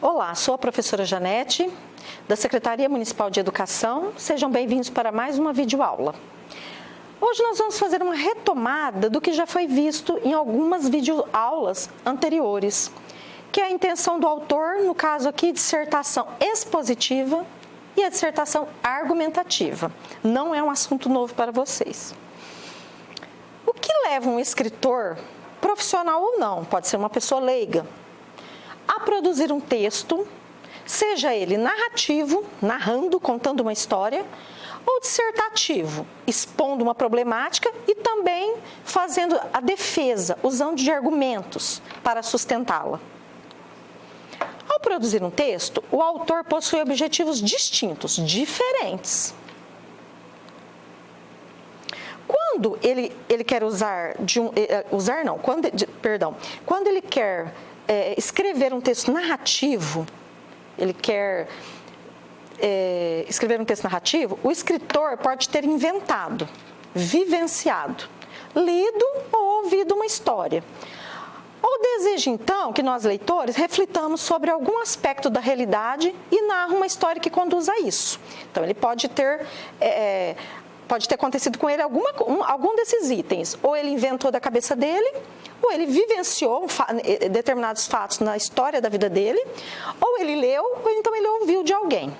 Olá, sou a professora Janete, da Secretaria Municipal de Educação. Sejam bem-vindos para mais uma videoaula. Hoje nós vamos fazer uma retomada do que já foi visto em algumas videoaulas anteriores, que é a intenção do autor, no caso aqui, dissertação expositiva e a dissertação argumentativa. Não é um assunto novo para vocês. O que leva um escritor, profissional ou não, pode ser uma pessoa leiga, a produzir um texto, seja ele narrativo, narrando, contando uma história, ou dissertativo, expondo uma problemática e também fazendo a defesa, usando de argumentos para sustentá-la. Ao produzir um texto, o autor possui objetivos distintos, diferentes. Quando ele quer quando ele quer escrever um texto narrativo, o escritor pode ter inventado, vivenciado, lido ou ouvido uma história. Ou deseja, então, que nós, leitores, reflitamos sobre algum aspecto da realidade e narra uma história que conduz a isso. Então, ele pode ter acontecido com ele algum desses itens. Ou ele inventou da cabeça dele, ou ele vivenciou determinados fatos na história da vida dele, ou ele leu, ou então ele ouviu de alguém.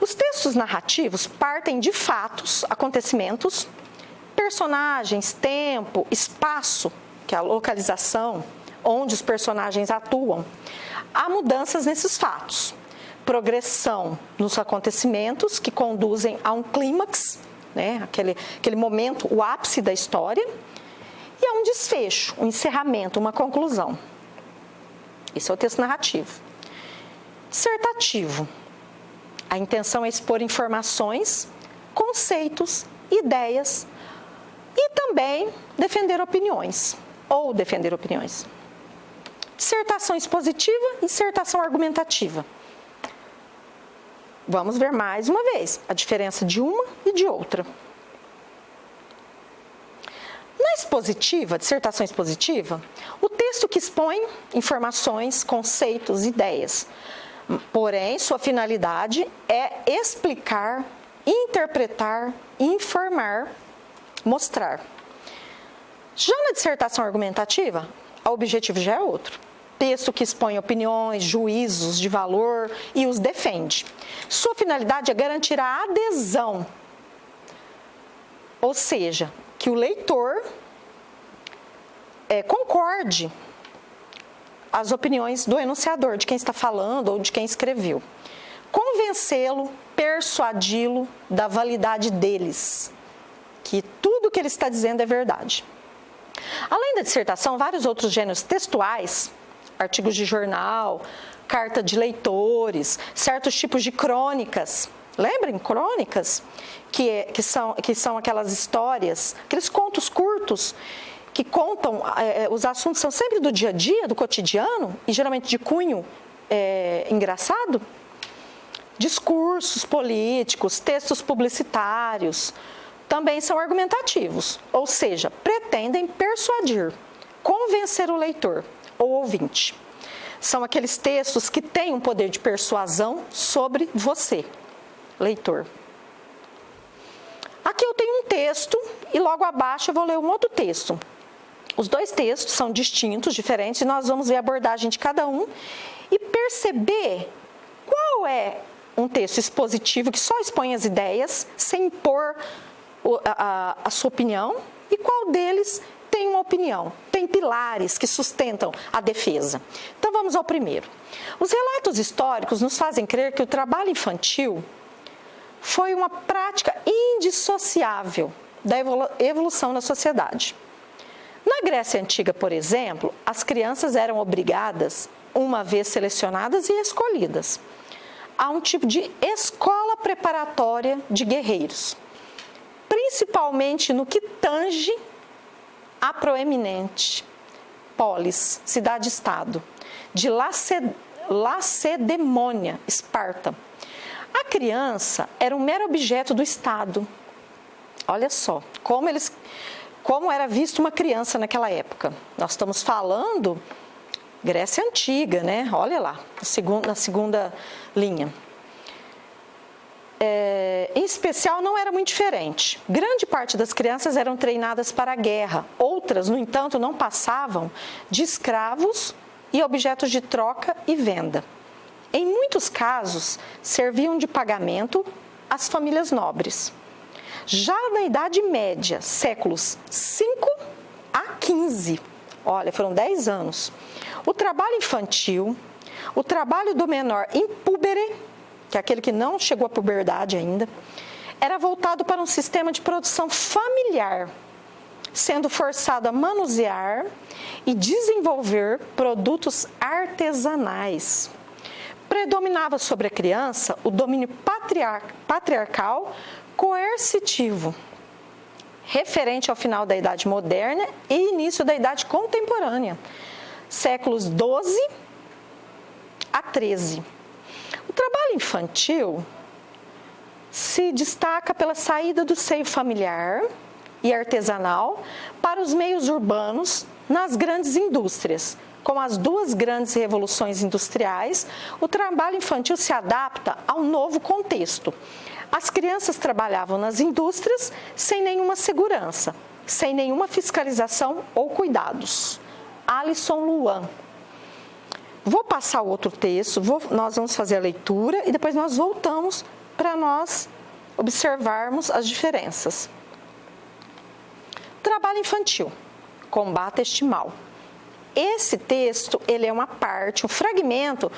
Os textos narrativos partem de fatos, acontecimentos, personagens, tempo, espaço, que é a localização onde os personagens atuam. Há mudanças nesses fatos. Progressão nos acontecimentos que conduzem a um clímax, né? aquele momento, o ápice da história, e a um desfecho, um encerramento, uma conclusão. Esse é o texto narrativo. Dissertativo. A intenção é expor informações, conceitos, ideias e também defender opiniões, ou defender opiniões. Dissertação expositiva e dissertação argumentativa. Vamos ver mais uma vez a diferença de uma e de outra. Na expositiva, dissertação expositiva, o texto que expõe informações, conceitos, ideias. Porém, sua finalidade é explicar, interpretar, informar, mostrar. Já na dissertação argumentativa, o objetivo já é outro. Texto que expõe opiniões, juízos de valor e os defende. Sua finalidade é garantir a adesão, ou seja, que o leitor concorde as opiniões do enunciador, de quem está falando ou de quem escreveu. Convencê-lo, persuadi-lo da validade deles, que tudo que ele está dizendo é verdade. Além da dissertação, vários outros gêneros textuais, artigos de jornal, carta de leitores, certos tipos de crônicas. Lembrem? Crônicas, que são aquelas histórias, aqueles contos curtos que contam, os assuntos são sempre do dia a dia, do cotidiano, e geralmente de cunho engraçado. Discursos políticos, textos publicitários, também são argumentativos, ou seja, pretendem persuadir, convencer o leitor ou ouvinte. São aqueles textos que têm um poder de persuasão sobre você, leitor. Aqui eu tenho um texto e logo abaixo eu vou ler um outro texto. Os dois textos são distintos, diferentes, e nós vamos ver a abordagem de cada um e perceber qual é um texto expositivo que só expõe as ideias, sem impor a sua opinião, e qual deles tem uma opinião, tem pilares que sustentam a defesa. Então vamos ao primeiro. Os relatos históricos nos fazem crer que o trabalho infantil foi uma prática indissociável da evolução na sociedade. Na Grécia Antiga, por exemplo, as crianças eram obrigadas, uma vez selecionadas e escolhidas, a um tipo de escola preparatória de guerreiros, principalmente no que tange a proeminente polis, cidade-estado, de Lacedemônia, Esparta. A criança era um mero objeto do Estado. Olha só, como era vista uma criança naquela época. Nós estamos falando Grécia Antiga, né? Olha lá, na segunda linha. Em especial, não era muito diferente. Grande parte das crianças eram treinadas para a guerra. Outras, no entanto, não passavam de escravos e objetos de troca e venda. Em muitos casos, serviam de pagamento às famílias nobres. Já na Idade Média, séculos 5 a 15, olha, foram 10 anos, o trabalho infantil, o trabalho do menor impúbere, que é aquele que não chegou à puberdade ainda, era voltado para um sistema de produção familiar, sendo forçado a manusear e desenvolver produtos artesanais. Predominava sobre a criança o domínio patriarcal coercitivo, referente ao final da Idade Moderna e início da Idade Contemporânea, séculos 12 a 13. O trabalho infantil se destaca pela saída do seio familiar e artesanal para os meios urbanos nas grandes indústrias. Com as duas grandes revoluções industriais, o trabalho infantil se adapta ao novo contexto. As crianças trabalhavam nas indústrias sem nenhuma segurança, sem nenhuma fiscalização ou cuidados. Alisson Luan. Vou passar o outro texto, nós vamos fazer a leitura e depois nós voltamos para nós observarmos as diferenças. Trabalho infantil, combata este mal. Esse texto, ele é uma parte, um fragmento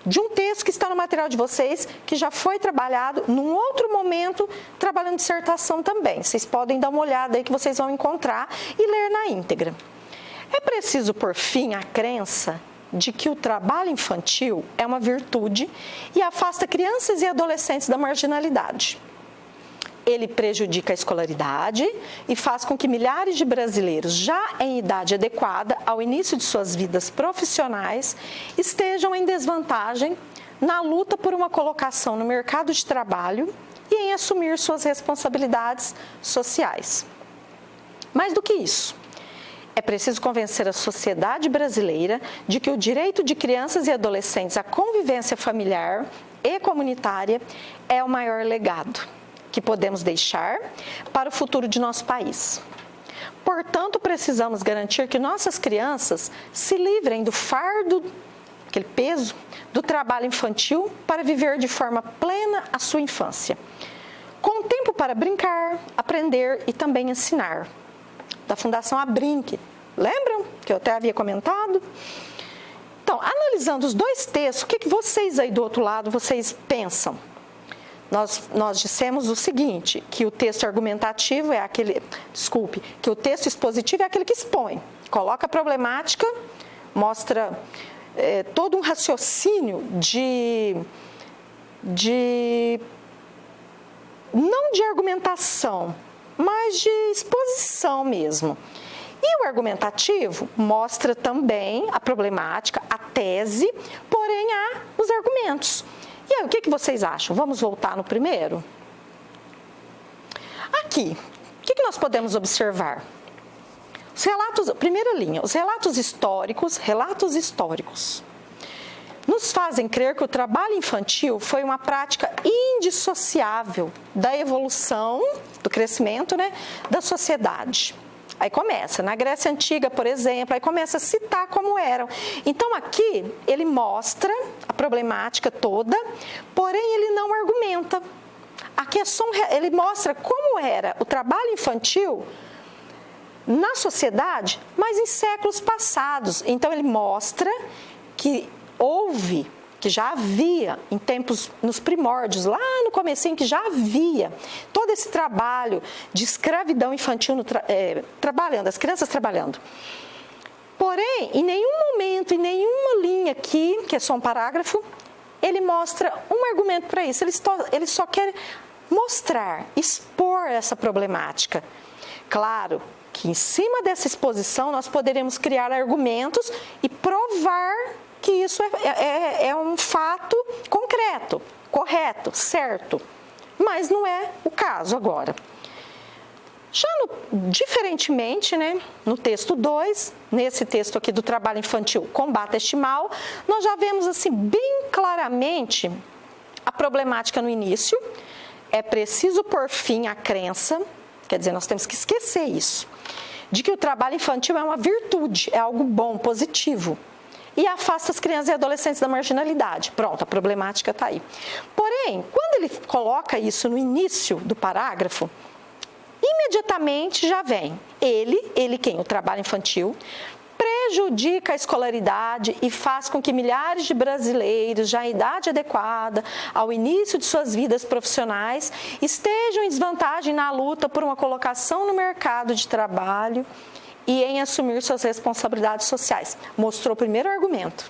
de um texto que está no material de vocês, que já foi trabalhado num outro momento, trabalhando dissertação também. Vocês podem dar uma olhada aí que vocês vão encontrar e ler na íntegra. É preciso pôr fim à crença de que o trabalho infantil é uma virtude e afasta crianças e adolescentes da marginalidade. Ele prejudica a escolaridade e faz com que milhares de brasileiros, já em idade adequada ao início de suas vidas profissionais, estejam em desvantagem na luta por uma colocação no mercado de trabalho e em assumir suas responsabilidades sociais. Mais do que isso, é preciso convencer a sociedade brasileira de que o direito de crianças e adolescentes à convivência familiar e comunitária é o maior legado que podemos deixar para o futuro de nosso país. Portanto, precisamos garantir que nossas crianças se livrem do fardo, aquele peso, do trabalho infantil para viver de forma plena a sua infância, com tempo para brincar, aprender e também ensinar. Da Fundação Abrinq, lembram que eu até havia comentado? Então, analisando os dois textos, o que vocês aí do outro lado, vocês pensam? Nós dissemos o seguinte, que o texto argumentativo é aquele, que o texto expositivo é aquele que expõe, coloca a problemática, mostra todo um raciocínio não de argumentação, mas de exposição mesmo. E o argumentativo mostra também a problemática, a tese, porém há os argumentos. E aí, o que vocês acham? Vamos voltar no primeiro? Aqui, o que nós podemos observar? Os relatos, primeira linha, os relatos históricos nos fazem crer que o trabalho infantil foi uma prática indissociável da evolução, do crescimento, né, da sociedade. Aí começa, na Grécia Antiga, por exemplo, aí começa a citar como eram. Então, aqui, ele mostra a problemática toda, porém, ele não argumenta. Aqui é só ele mostra como era o trabalho infantil na sociedade, mas em séculos passados. Então, ele mostra que que já havia, em tempos, nos primórdios, lá no comecinho, que já havia todo esse trabalho de escravidão infantil, as crianças trabalhando. Porém, em nenhum momento, em nenhuma linha aqui, que é só um parágrafo, ele mostra um argumento para isso. Ele só quer mostrar, expor essa problemática. Claro que em cima dessa exposição nós poderemos criar argumentos e provar que isso é um fato concreto, correto, certo, mas não é o caso agora. Diferentemente, né, no texto 2, nesse texto aqui do trabalho infantil, combate este mal, nós já vemos assim bem claramente a problemática no início. É preciso pôr fim à crença, quer dizer, nós temos que esquecer isso, de que o trabalho infantil é uma virtude, é algo bom, positivo, e afasta as crianças e adolescentes da marginalidade. Pronto, a problemática está aí. Porém, quando ele coloca isso no início do parágrafo, imediatamente já vem ele quem? O trabalho infantil, prejudica a escolaridade e faz com que milhares de brasileiros, já em idade adequada, ao início de suas vidas profissionais, estejam em desvantagem na luta por uma colocação no mercado de trabalho e em assumir suas responsabilidades sociais. Mostrou o primeiro argumento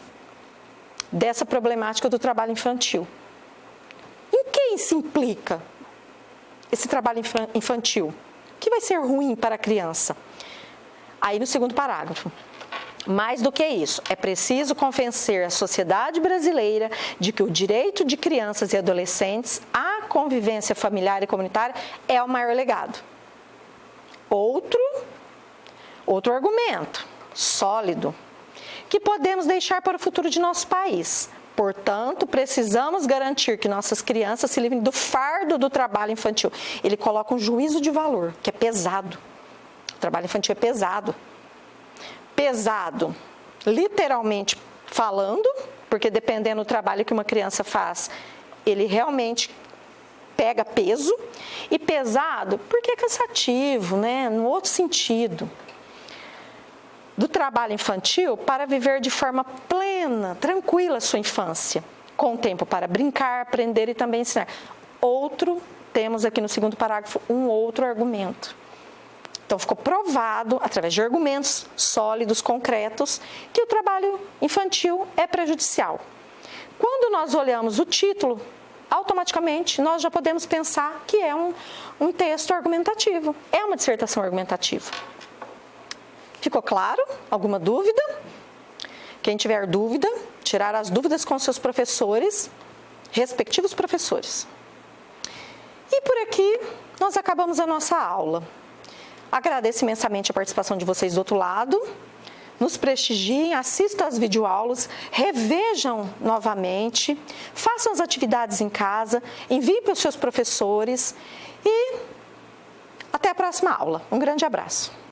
dessa problemática do trabalho infantil. Em quem se implica esse trabalho infantil? Que vai ser ruim para a criança? Aí no segundo parágrafo. Mais do que isso, é preciso convencer a sociedade brasileira de que o direito de crianças e adolescentes à convivência familiar e comunitária é o maior legado. Outro argumento sólido que podemos deixar para o futuro de nosso país. Portanto, precisamos garantir que nossas crianças se livrem do fardo do trabalho infantil. Ele coloca um juízo de valor, que é pesado. O trabalho infantil é pesado. Pesado, literalmente falando, porque dependendo do trabalho que uma criança faz, ele realmente pega peso. E pesado porque é cansativo, né? No outro sentido. Do trabalho infantil para viver de forma plena, tranquila a sua infância, com tempo para brincar, aprender e também ensinar. Temos aqui no segundo parágrafo um outro argumento. Então, ficou provado, através de argumentos sólidos, concretos, que o trabalho infantil é prejudicial. Quando nós olhamos o título, automaticamente nós já podemos pensar que é um texto argumentativo, é uma dissertação argumentativa. Ficou claro? Alguma dúvida? Quem tiver dúvida, tirar as dúvidas com seus professores, respectivos professores. E por aqui nós acabamos a nossa aula. Agradeço imensamente a participação de vocês do outro lado. Nos prestigiem, assistam às videoaulas, revejam novamente, façam as atividades em casa, enviem para os seus professores e até a próxima aula. Um grande abraço.